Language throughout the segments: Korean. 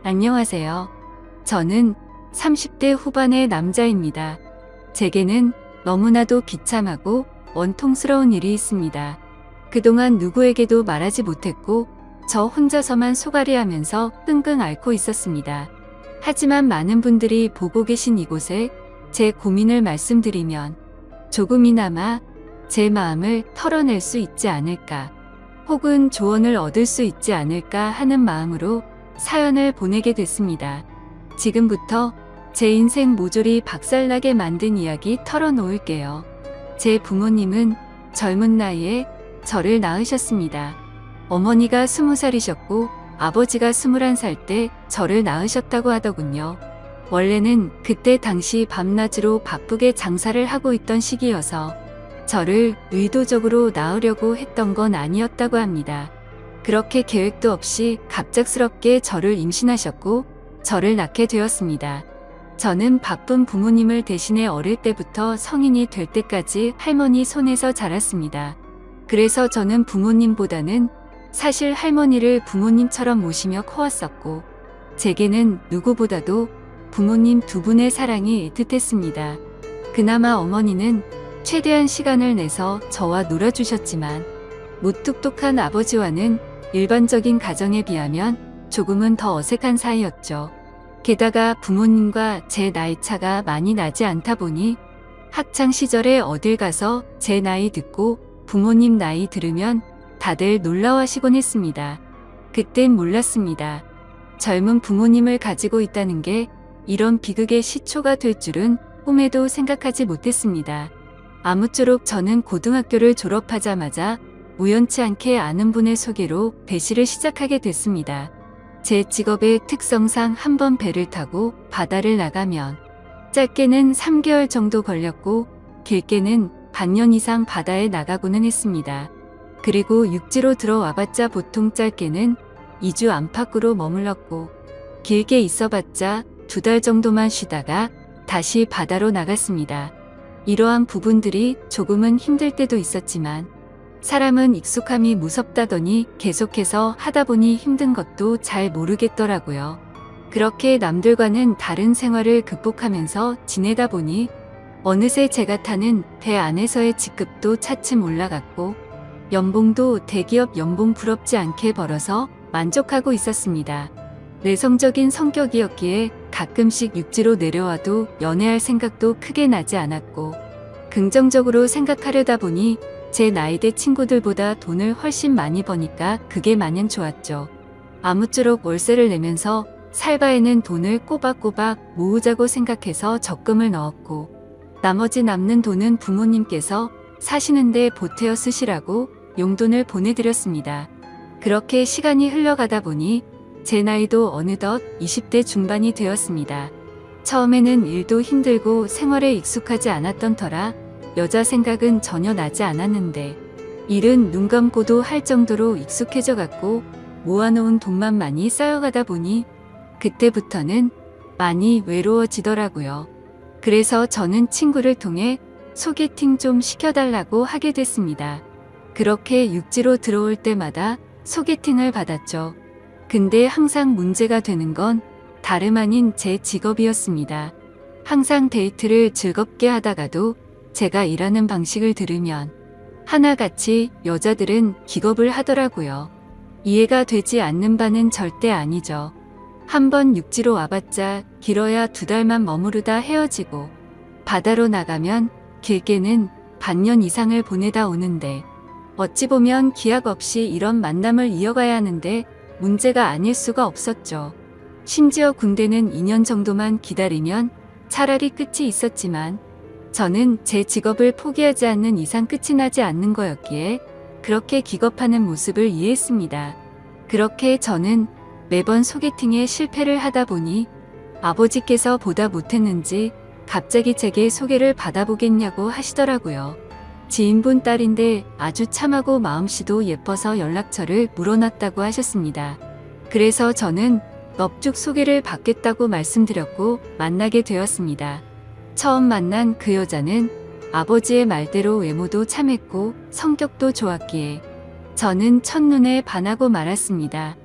안녕하세요. 저는 30대 후반의 남자입니다. 제게는 너무나도 비참하고 원통스러운 일이 있습니다. 그동안 누구에게도 말하지 못했고 저 혼자서만 소갈이하면서 끙끙 앓고 있었습니다. 하지만 많은 분들이 보고 계신 이곳에 제 고민을 말씀드리면 조금이나마 제 마음을 털어낼 수 있지 않을까, 혹은 조언을 얻을 수 있지 않을까 하는 마음으로 사연을 보내게 됐습니다. 지금부터 제 인생 모조리 박살나게 만든 이야기 털어놓을게요. 제 부모님은 젊은 나이에 저를 낳으셨습니다. 어머니가 20살이셨고 아버지가 21살 때 저를 낳으셨다고 하더군요. 원래는 그때 당시 밤낮으로 바쁘게 장사를 하고 있던 시기여서 저를 의도적으로 낳으려고 했던 건 아니었다고 합니다. 그렇게 계획도 없이 갑작스럽게 저를 임신하셨고 저를 낳게 되었습니다. 저는 바쁜 부모님을 대신해 어릴 때부터 성인이 될 때까지 할머니 손에서 자랐습니다. 그래서 저는 부모님보다는 사실 할머니를 부모님처럼 모시며 커왔었고, 제게는 누구보다도 부모님 두 분의 사랑이 애틋했습니다. 그나마 어머니는 최대한 시간을 내서 저와 놀아주셨지만 무뚝뚝한 아버지와는 일반적인 가정에 비하면 조금은 더 어색한 사이였죠. 게다가 부모님과 제 나이 차가 많이 나지 않다 보니 학창 시절에 어딜 가서 제 나이 듣고 부모님 나이 들으면 다들 놀라워하시곤 했습니다. 그땐 몰랐습니다. 젊은 부모님을 가지고 있다는 게 이런 비극의 시초가 될 줄은 꿈에도 생각하지 못했습니다. 아무쪼록 저는 고등학교를 졸업하자마자 우연치 않게 아는 분의 소개로 배시를 시작하게 됐습니다. 제 직업의 특성상 한 번 배를 타고 바다를 나가면 짧게는 3개월 정도 걸렸고 길게는 반년 이상 바다에 나가고는 했습니다. 그리고 육지로 들어와봤자 보통 짧게는 2주 안팎으로 머물렀고 길게 있어봤자 2달 정도만 쉬다가 다시 바다로 나갔습니다. 이러한 부분들이 조금은 힘들 때도 있었지만 사람은 익숙함이 무섭다더니 계속해서 하다 보니 힘든 것도 잘 모르겠더라고요. 그렇게 남들과는 다른 생활을 극복하면서 지내다 보니 어느새 제가 타는 배 안에서의 직급도 차츰 올라갔고 연봉도 대기업 연봉 부럽지 않게 벌어서 만족하고 있었습니다. 내성적인 성격이었기에 가끔씩 육지로 내려와도 연애할 생각도 크게 나지 않았고, 긍정적으로 생각하려다 보니 제 나이대 친구들보다 돈을 훨씬 많이 버니까 그게 마냥 좋았죠. 아무쪼록 월세를 내면서 살 바에는 돈을 꼬박꼬박 모으자고 생각해서 적금을 넣었고, 나머지 남는 돈은 부모님께서 사시는데 보태어 쓰시라고 용돈을 보내드렸습니다. 그렇게 시간이 흘러가다 보니 제 나이도 어느덧 20대 중반이 되었습니다. 처음에는 일도 힘들고 생활에 익숙하지 않았던 터라 여자 생각은 전혀 나지 않았는데, 일은 눈 감고도 할 정도로 익숙해져 갔고 모아놓은 돈만 많이 쌓여가다 보니 그때부터는 많이 외로워지더라고요. 그래서 저는 친구를 통해 소개팅 좀 시켜달라고 하게 됐습니다. 그렇게 육지로 들어올 때마다 소개팅을 받았죠. 근데 항상 문제가 되는 건 다름 아닌 제 직업이었습니다. 항상 데이트를 즐겁게 하다가도 제가 일하는 방식을 들으면 하나같이 여자들은 기겁을 하더라고요. 이해가 되지 않는 바는 절대 아니죠. 한번 육지로 와봤자 길어야 2달만 머무르다 헤어지고 바다로 나가면 길게는 반년 이상을 보내다 오는데, 어찌 보면 기약 없이 이런 만남을 이어가야 하는데 문제가 아닐 수가 없었죠. 심지어 군대는 2년 정도만 기다리면 차라리 끝이 있었지만 저는 제 직업을 포기하지 않는 이상 끝이 나지 않는 거였기에 그렇게 기겁하는 모습을 이해했습니다. 그렇게 저는 매번 소개팅에 실패를 하다 보니 아버지께서 보다 못했는지 갑자기 제게 소개를 받아보겠냐고 하시더라고요. 지인분 딸인데 아주 참하고 마음씨도 예뻐서 연락처를 물어놨다고 하셨습니다. 그래서 저는 넙죽 소개를 받겠다고 말씀드렸고 만나게 되었습니다. 처음 만난 그 여자는 아버지의 말대로 외모도 참했고 성격도 좋았기에 저는 첫눈에 반하고 말았습니다.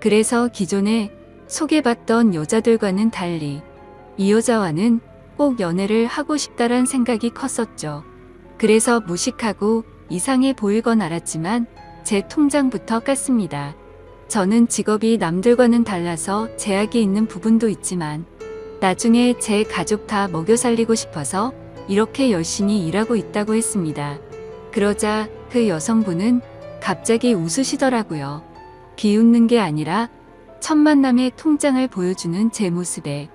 그래서 기존에 소개받던 여자들과는 달리 이 여자와는 꼭 연애를 하고 싶다란 생각이 컸었죠. 그래서 무식하고 이상해 보일 건 알았지만 제 통장부터 깠습니다. 저는 직업이 남들과는 달라서 제약이 있는 부분도 있지만 나중에 제 가족 다 먹여 살리고 싶어서 이렇게 열심히 일하고 있다고 했습니다. 그러자 그 여성분은 갑자기 웃으시더라고요. 비웃는 게 아니라 첫 만남의 통장을 보여주는 제 모습에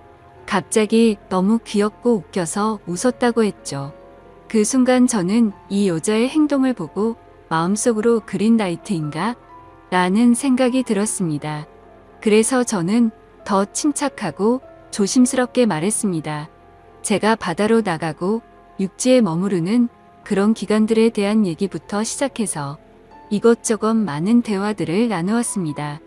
갑자기 너무 귀엽고 웃겨서 웃었다고 했죠. 그 순간 저는 이 여자의 행동을 보고 마음속으로 그린라이트인가? 라는 생각이 들었습니다. 그래서 저는 더 침착하고 조심스럽게 말했습니다. 제가 바다로 나가고 육지에 머무르는 그런 기간들에 대한 얘기부터 시작해서 이것저것 많은 대화들을 나누었습니다.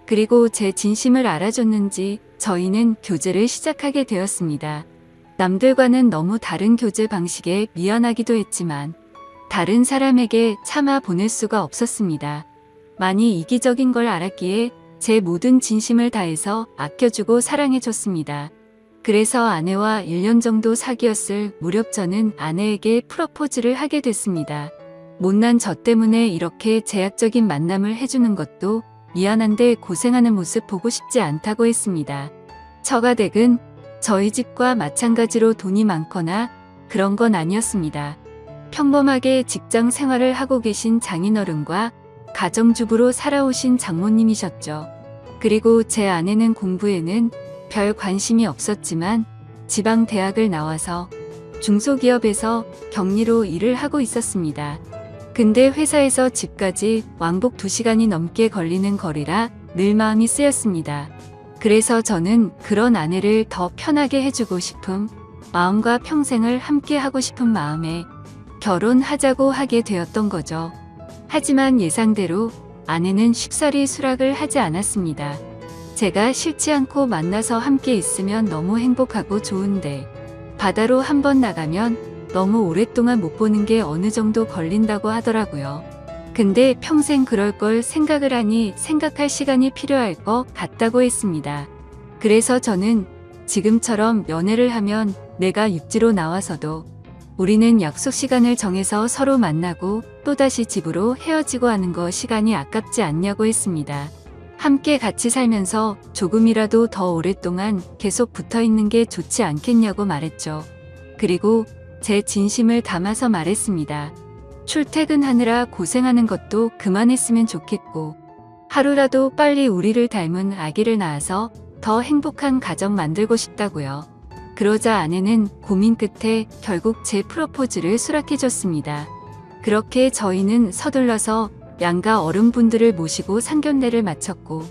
그리고 제 진심을 알아줬는지 저희는 교제를 시작하게 되었습니다. 남들과는 너무 다른 교제 방식에 미안하기도 했지만 다른 사람에게 참아 보낼 수가 없었습니다. 많이 이기적인 걸 알았기에 제 모든 진심을 다해서 아껴주고 사랑해줬습니다. 그래서 아내와 1년 정도 사귀었을 무렵 저는 아내에게 프러포즈를 하게 됐습니다. 못난 저 때문에 이렇게 제약적인 만남을 해주는 것도 미안한데 고생하는 모습 보고 싶지 않다고 했습니다. 처가댁은 저희 집과 마찬가지로 돈이 많거나 그런 건 아니었습니다. 평범하게 직장 생활을 하고 계신 장인어른과 가정주부로 살아오신 장모님이셨죠. 그리고 제 아내는 공부에는 별 관심이 없었지만 지방 대학을 나와서 중소기업에서 격리로 일을 하고 있었습니다. 근데 회사에서 집까지 왕복 2시간이 넘게 걸리는 거리라 늘 마음이 쓰였습니다. 그래서 저는 그런 아내를 더 편하게 해주고 싶은 마음과 평생을 함께 하고 싶은 마음에 결혼하자고 하게 되었던 거죠. 하지만 예상대로 아내는 쉽사리 수락을 하지 않았습니다. 제가 싫지 않고 만나서 함께 있으면 너무 행복하고 좋은데 바다로 한번 나가면 너무 오랫동안 못 보는 게 어느 정도 걸린다고 하더라고요. 근데 평생 그럴 걸 생각을 하니 생각할 시간이 필요할 것 같다고 했습니다. 그래서 저는 지금처럼 연애를 하면 내가 육지로 나와서도 우리는 약속 시간을 정해서 서로 만나고 또다시 집으로 헤어지고 하는 거 시간이 아깝지 않냐고 했습니다. 함께 같이 살면서 조금이라도 더 오랫동안 계속 붙어 있는 게 좋지 않겠냐고 말했죠. 그리고 제 진심을 담아서 말했습니다. 출퇴근하느라 고생하는 것도 그만했으면 좋겠고 하루라도 빨리 우리를 닮은 아기를 낳아서 더 행복한 가정 만들고 싶다고요. 그러자 아내는 고민 끝에 결국 제 프로포즈를 수락해줬습니다. 그렇게 저희는 서둘러서 양가 어른분들을 모시고 상견례를 마쳤고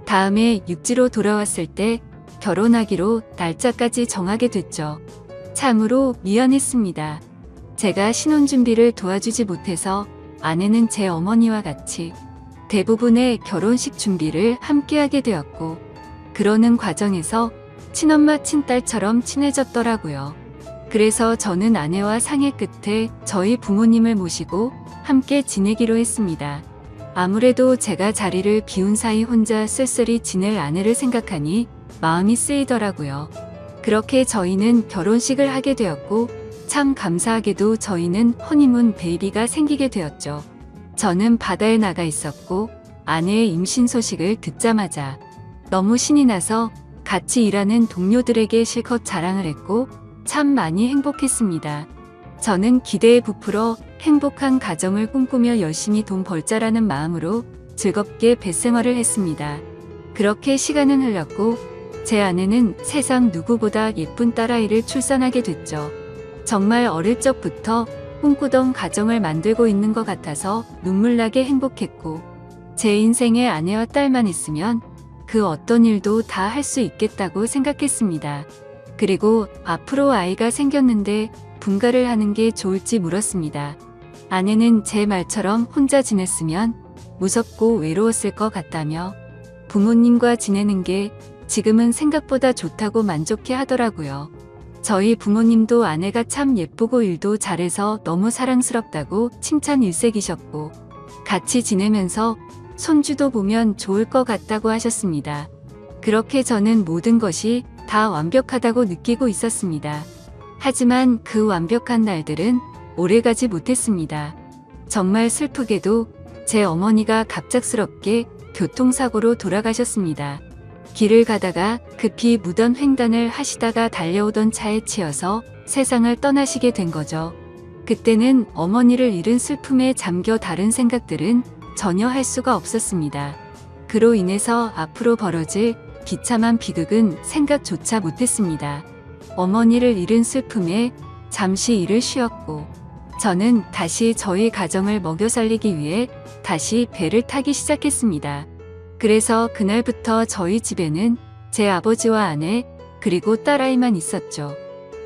다음에 육지로 돌아왔을 때 결혼하기로 날짜까지 정하게 됐죠. 참으로 미안했습니다. 제가 신혼준비를 도와주지 못해서 아내는 제 어머니와 같이 대부분의 결혼식 준비를 함께하게 되었고 그러는 과정에서 친엄마 친딸처럼 친해졌더라고요. 그래서 저는 아내와 상의 끝에 저희 부모님을 모시고 함께 지내기로 했습니다. 아무래도 제가 자리를 비운 사이 혼자 쓸쓸히 지낼 아내를 생각하니 마음이 쓰이더라고요. 그렇게 저희는 결혼식을 하게 되었고 참 감사하게도 저희는 허니문 베이비가 생기게 되었죠. 저는 바다에 나가 있었고 아내의 임신 소식을 듣자마자 너무 신이 나서 같이 일하는 동료들에게 실컷 자랑을 했고 참 많이 행복했습니다. 저는 기대에 부풀어 행복한 가정을 꿈꾸며 열심히 돈 벌자라는 마음으로 즐겁게 뱃생활을 했습니다. 그렇게 시간은 흘렀고 제 아내는 세상 누구보다 예쁜 딸아이를 출산하게 됐죠. 정말 어릴 적부터 꿈꾸던 가정을 만들고 있는 것 같아서 눈물나게 행복했고 제 인생에 아내와 딸만 있으면 그 어떤 일도 다 할 수 있겠다고 생각했습니다. 그리고 앞으로 아이가 생겼는데 분가를 하는 게 좋을지 물었습니다. 아내는 제 말처럼 혼자 지냈으면 무섭고 외로웠을 것 같다며 부모님과 지내는 게 지금은 생각보다 좋다고 만족해 하더라고요. 저희 부모님도 아내가 참 예쁘고 일도 잘해서 너무 사랑스럽다고 칭찬 일색이셨고 같이 지내면서 손주도 보면 좋을 것 같다고 하셨습니다. 그렇게 저는 모든 것이 다 완벽하다고 느끼고 있었습니다. 하지만 그 완벽한 날들은 오래가지 못했습니다. 정말 슬프게도 제 어머니가 갑작스럽게 교통사고로 돌아가셨습니다. 길을 가다가 급히 무던 횡단을 하시다가 달려오던 차에 치여서 세상을 떠나시게 된 거죠. 그때는 어머니를 잃은 슬픔에 잠겨 다른 생각들은 전혀 할 수가 없었습니다. 그로 인해서 앞으로 벌어질 비참한 비극은 생각조차 못했습니다. 어머니를 잃은 슬픔에 잠시 일을 쉬었고 저는 다시 저희 가정을 먹여 살리기 위해 다시 배를 타기 시작했습니다. 그래서 그날부터 저희 집에는 제 아버지와 아내 그리고 딸아이만 있었죠.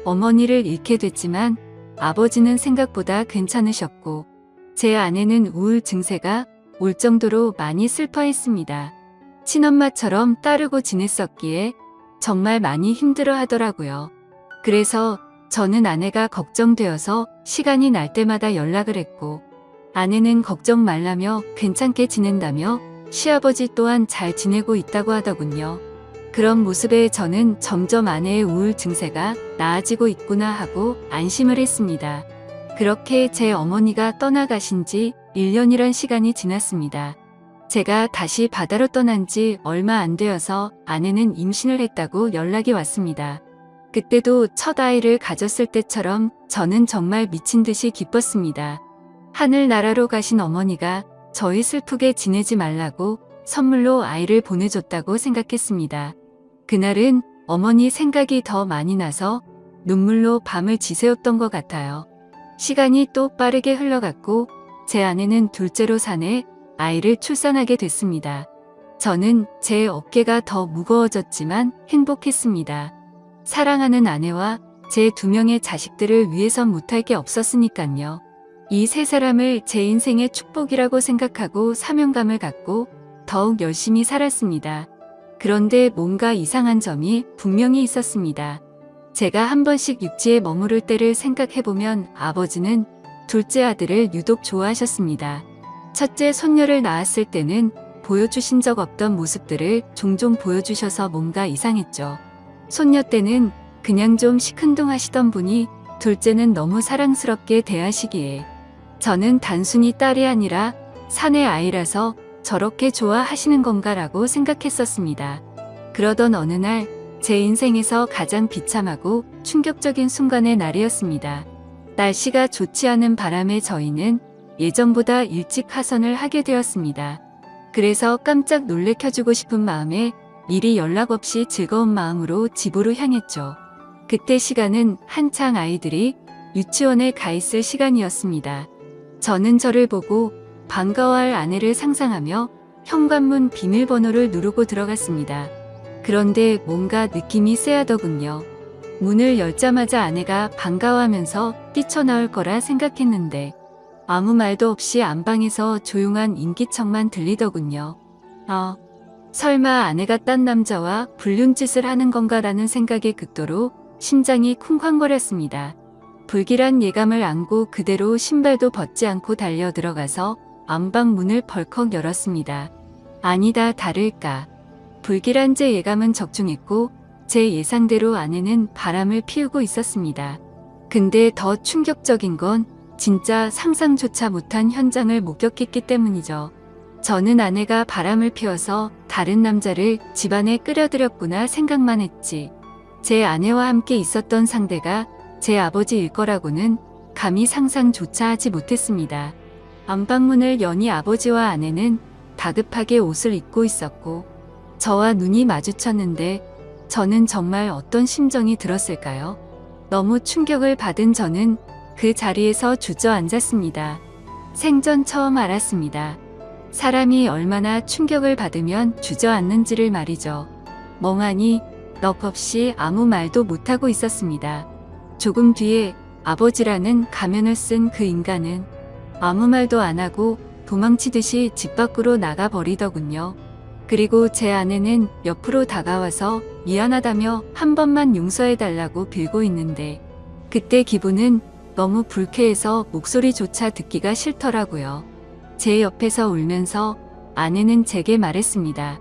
어머니를 잃게 됐지만 아버지는 생각보다 괜찮으셨고 제 아내는 우울 증세가 올 정도로 많이 슬퍼했습니다. 친엄마처럼 따르고 지냈었기에 정말 많이 힘들어 하더라고요. 그래서 저는 아내가 걱정되어서 시간이 날 때마다 연락을 했고 아내는 걱정 말라며 괜찮게 지낸다며 시아버지 또한 잘 지내고 있다고 하더군요. 그런 모습에 저는 점점 아내의 우울 증세가 나아지고 있구나 하고 안심을 했습니다. 그렇게 제 어머니가 떠나가신 지 1년이란 시간이 지났습니다. 제가 다시 바다로 떠난 지 얼마 안 되어서 아내는 임신을 했다고 연락이 왔습니다. 그때도 첫 아이를 가졌을 때처럼 저는 정말 미친 듯이 기뻤습니다. 하늘나라로 가신 어머니가 저희 슬프게 지내지 말라고 선물로 아이를 보내줬다고 생각했습니다. 그날은 어머니 생각이 더 많이 나서 눈물로 밤을 지새웠던 것 같아요. 시간이 또 빠르게 흘러갔고 제 아내는 둘째로 사내 아이를 출산하게 됐습니다. 저는 제 어깨가 더 무거워졌지만 행복했습니다. 사랑하는 아내와 제 2명의 자식들을 위해선 못할 게 없었으니깐요. 이 세 사람을 제 인생의 축복이라고 생각하고 사명감을 갖고 더욱 열심히 살았습니다. 그런데 뭔가 이상한 점이 분명히 있었습니다. 제가 한 번씩 육지에 머무를 때를 생각해보면 아버지는 둘째 아들을 유독 좋아하셨습니다. 첫째 손녀를 낳았을 때는 보여주신 적 없던 모습들을 종종 보여주셔서 뭔가 이상했죠. 손녀 때는 그냥 좀 시큰둥하시던 분이 둘째는 너무 사랑스럽게 대하시기에 저는 단순히 딸이 아니라 사내 아이라서 저렇게 좋아하시는 건가라고 생각했었습니다. 그러던 어느 날 제 인생에서 가장 비참하고 충격적인 순간의 날이었습니다. 날씨가 좋지 않은 바람에 저희는 예정보다 일찍 하선을 하게 되었습니다. 그래서 깜짝 놀래켜주고 싶은 마음에 미리 연락 없이 즐거운 마음으로 집으로 향했죠. 그때 시간은 한창 아이들이 유치원에 가 있을 시간이었습니다. 저는 저를 보고 반가워할 아내를 상상하며 현관문 비밀번호를 누르고 들어갔습니다. 그런데 뭔가 느낌이 쎄하더군요. 문을 열자마자 아내가 반가워하면서 뛰쳐나올 거라 생각했는데 아무 말도 없이 안방에서 조용한 인기척만 들리더군요. 설마 아내가 딴 남자와 불륜짓을 하는 건가라는 생각에 극도로 심장이 쿵쾅거렸습니다. 불길한 예감을 안고 그대로 신발도 벗지 않고 달려 들어가서 안방 문을 벌컥 열었습니다. 아니다 다를까. 불길한 제 예감은 적중했고 제 예상대로 아내는 바람을 피우고 있었습니다. 근데 더 충격적인 건 진짜 상상조차 못한 현장을 목격했기 때문이죠. 저는 아내가 바람을 피워서 다른 남자를 집안에 끌어들였구나 생각만 했지. 제 아내와 함께 있었던 상대가 제 아버지일 거라고는 감히 상상조차 하지 못했습니다. 안방문을 여니 아버지와 아내는 다급하게 옷을 입고 있었고 저와 눈이 마주쳤는데 저는 정말 어떤 심정이 들었을까요? 너무 충격을 받은 저는 그 자리에서 주저앉았습니다. 생전 처음 알았습니다. 사람이 얼마나 충격을 받으면 주저앉는지를 말이죠. 멍하니 넋 없이 아무 말도 못하고 있었습니다. 조금 뒤에 아버지라는 가면을 쓴 그 인간은 아무 말도 안 하고 도망치듯이 집 밖으로 나가버리더군요. 그리고 제 아내는 옆으로 다가와서 미안하다며 한 번만 용서해달라고 빌고 있는데 그때 기분은 너무 불쾌해서 목소리조차 듣기가 싫더라고요. 제 옆에서 울면서 아내는 제게 말했습니다.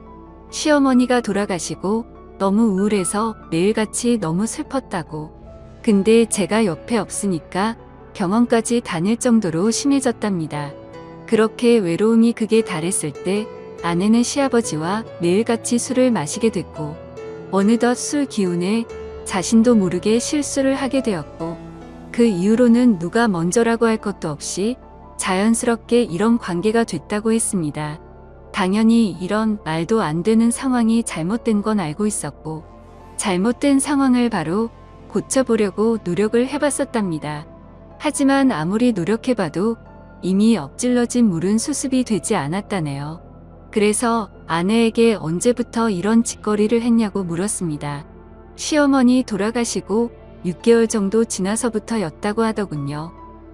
시어머니가 돌아가시고 너무 우울해서 매일같이 너무 슬펐다고. 근데 제가 옆에 없으니까 병원까지 다닐 정도로 심해졌답니다. 그렇게 외로움이 극에 달했을 때 아내는 시아버지와 매일같이 술을 마시게 됐고, 어느덧 술 기운에 자신도 모르게 실수를 하게 되었고, 그 이후로는 누가 먼저라고 할 것도 없이 자연스럽게 이런 관계가 됐다고 했습니다. 당연히 이런 말도 안 되는 상황이 잘못된 건 알고 있었고, 잘못된 상황을 바로 고쳐보려고 노력을 해봤었답니다. 하지만 아무리 노력해봐도 이미 엎질러진 물은 수습이 되지 않았다네요. 그래서 아내에게 언제부터 이런 짓거리를 했냐고 물었습니다. 시어머니 돌아가시고 6개월 정도 지나서부터였다고 하더군요.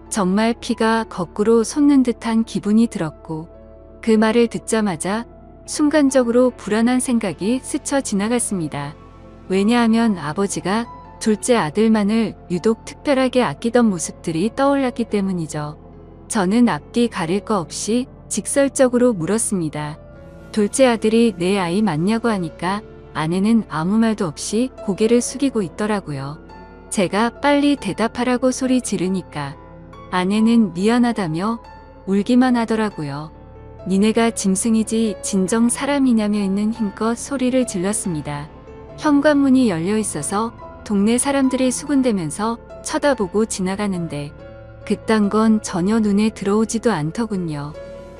정말 피가 거꾸로 솟는 듯한 기분이 들었고, 그 말을 듣자마자 순간적으로 불안한 생각이 스쳐 지나갔습니다. 왜냐하면 아버지가 둘째 아들만을 유독 특별하게 아끼던 모습들이 떠올랐기 때문이죠. 저는 앞뒤 가릴 거 없이 직설적으로 물었습니다. 둘째 아들이 내 아이 맞냐고 하니까 아내는 아무 말도 없이 고개를 숙이고 있더라고요. 제가 빨리 대답하라고 소리 지르니까 아내는 미안하다며 울기만 하더라고요. 니네가 짐승이지 진정 사람이냐며 있는 힘껏 소리를 질렀습니다. 현관문이 열려 있어서 동네 사람들이 수군대면서 쳐다보고 지나가는데 그딴 건 전혀 눈에 들어오지도 않더군요.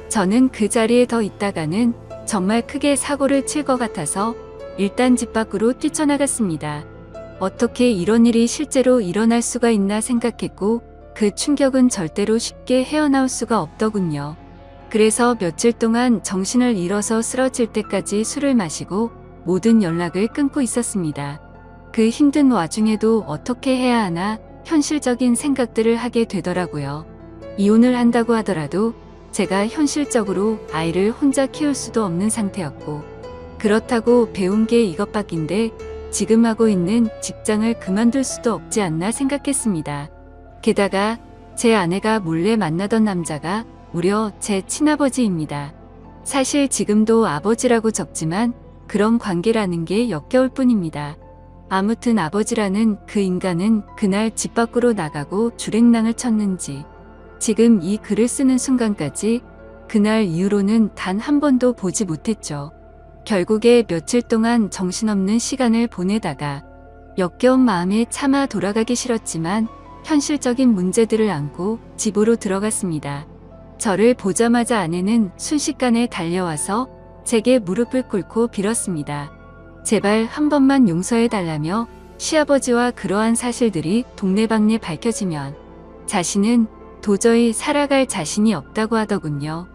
저는 그 자리에 더 있다가는 정말 크게 사고를 칠 것 같아서 일단 집 밖으로 뛰쳐나갔습니다. 어떻게 이런 일이 실제로 일어날 수가 있나 생각했고, 그 충격은 절대로 쉽게 헤어나올 수가 없더군요. 그래서 며칠 동안 정신을 잃어서 쓰러질 때까지 술을 마시고 모든 연락을 끊고 있었습니다. 그 힘든 와중에도 어떻게 해야 하나 현실적인 생각들을 하게 되더라고요. 이혼을 한다고 하더라도 제가 현실적으로 아이를 혼자 키울 수도 없는 상태였고, 그렇다고 배운 게 이것밖인데 지금 하고 있는 직장을 그만둘 수도 없지 않나 생각했습니다. 게다가 제 아내가 몰래 만나던 남자가 무려 제 친아버지입니다. 사실 지금도 아버지라고 적지만 그런 관계라는 게 역겨울 뿐입니다. 아무튼 아버지라는 그 인간은 그날 집 밖으로 나가고 주랭랑을 쳤는지 지금 이 글을 쓰는 순간까지 그날 이후로는 단 한 번도 보지 못했죠. 결국에 며칠 동안 정신없는 시간을 보내다가 역겨운 마음에 차마 돌아가기 싫었지만 현실적인 문제들을 안고 집으로 들어갔습니다. 저를 보자마자 아내는 순식간에 달려와서 제게 무릎을 꿇고 빌었습니다. 제발 한 번만 용서해달라며 시아버지와 그러한 사실들이 동네방네 밝혀지면 자신은 도저히 살아갈 자신이 없다고 하더군요.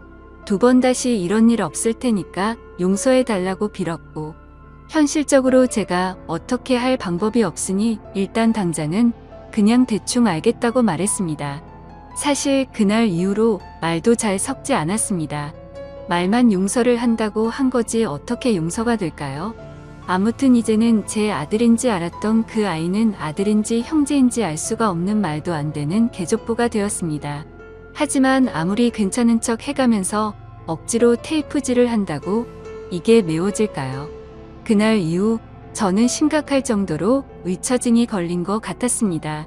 2번 다시 이런 일 없을 테니까 용서해달라고 빌었고, 현실적으로 제가 어떻게 할 방법이 없으니 일단 당장은 그냥 대충 알겠다고 말했습니다. 사실 그날 이후로 말도 잘 섞지 않았습니다. 말만 용서를 한다고 한 거지 어떻게 용서가 될까요? 아무튼 이제는 제 아들인지 알았던 그 아이는 아들인지 형제인지 알 수가 없는 말도 안 되는 개족보가 되었습니다. 하지만 아무리 괜찮은 척 해가면서 억지로 테이프질을 한다고 이게 메워질까요? 그날 이후 저는 심각할 정도로 의처증이 걸린 것 같았습니다.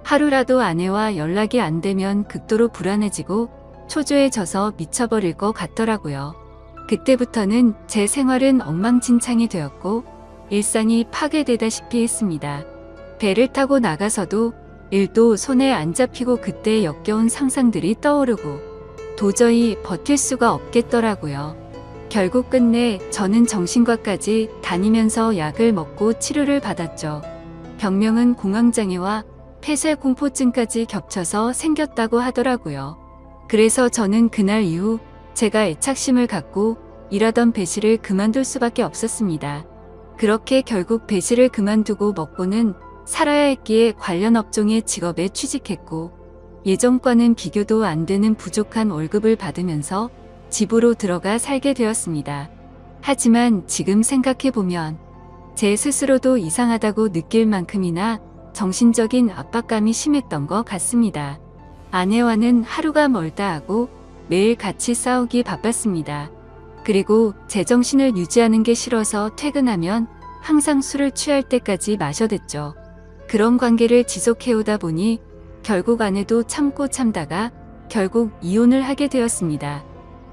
하루라도 아내와 연락이 안 되면 극도로 불안해지고 초조해져서 미쳐버릴 것 같더라고요. 그때부터는 제 생활은 엉망진창이 되었고 일상이 파괴되다시피 했습니다. 배를 타고 나가서도 일도 손에 안 잡히고 그때 역겨운 상상들이 떠오르고 도저히 버틸 수가 없겠더라고요. 결국 끝내 저는 정신과까지 다니면서 약을 먹고 치료를 받았죠. 병명은 공황장애와 폐쇄공포증까지 겹쳐서 생겼다고 하더라고요. 그래서 저는 그날 이후 제가 애착심을 갖고 일하던 배실을 그만둘 수밖에 없었습니다. 그렇게 결국 배실을 그만두고 먹고는 살아야 했기에 관련 업종의 직업에 취직했고, 예전과는 비교도 안 되는 부족한 월급을 받으면서 집으로 들어가 살게 되었습니다. 하지만 지금 생각해보면 제 스스로도 이상하다고 느낄 만큼이나 정신적인 압박감이 심했던 것 같습니다. 아내와는 하루가 멀다 하고 매일 같이 싸우기 바빴습니다. 그리고 제정신을 유지하는 게 싫어서 퇴근하면 항상 술을 취할 때까지 마셔댔죠. 그런 관계를 지속해오다 보니 결국 아내도 참고 참다가 결국 이혼을 하게 되었습니다.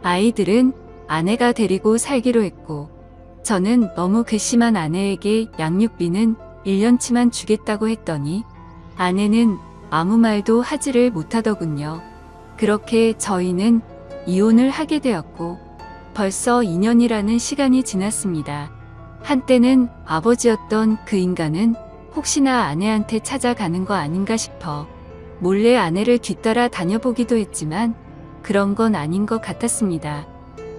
아이들은 아내가 데리고 살기로 했고, 저는 너무 괘씸한 아내에게 양육비는 1년치만 주겠다고 했더니 아내는 아무 말도 하지를 못하더군요. 그렇게 저희는 이혼을 하게 되었고 벌써 2년이라는 시간이 지났습니다. 한때는 아버지였던 그 인간은 혹시나 아내한테 찾아가는 거 아닌가 싶어 몰래 아내를 뒤따라 다녀보기도 했지만 그런 건 아닌 것 같았습니다.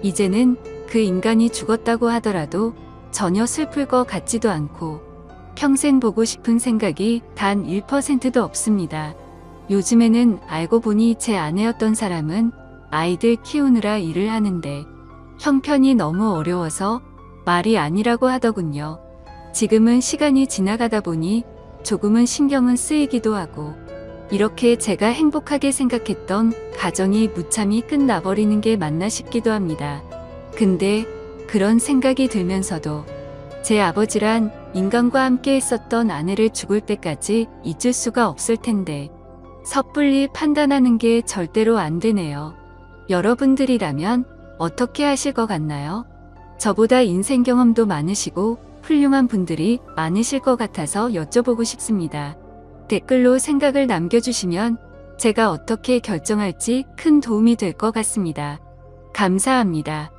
이제는 그 인간이 죽었다고 하더라도 전혀 슬플 것 같지도 않고 평생 보고 싶은 생각이 단 1%도 없습니다. 요즘에는 알고 보니 제 아내였던 사람은 아이들 키우느라 일을 하는데 형편이 너무 어려워서 말이 아니라고 하더군요. 지금은 시간이 지나가다 보니 조금은 신경은 쓰이기도 하고 이렇게 제가 행복하게 생각했던 가정이 무참히 끝나버리는 게 맞나 싶기도 합니다. 근데 그런 생각이 들면서도 제 아버지란 인간과 함께 했었던 아내를 죽을 때까지 잊을 수가 없을 텐데 섣불리 판단하는 게 절대로 안 되네요. 여러분들이라면 어떻게 하실 것 같나요? 저보다 인생 경험도 많으시고 훌륭한 분들이 많으실 것 같아서 여쭤보고 싶습니다. 댓글로 생각을 남겨주시면 제가 어떻게 결정할지 큰 도움이 될 것 같습니다. 감사합니다.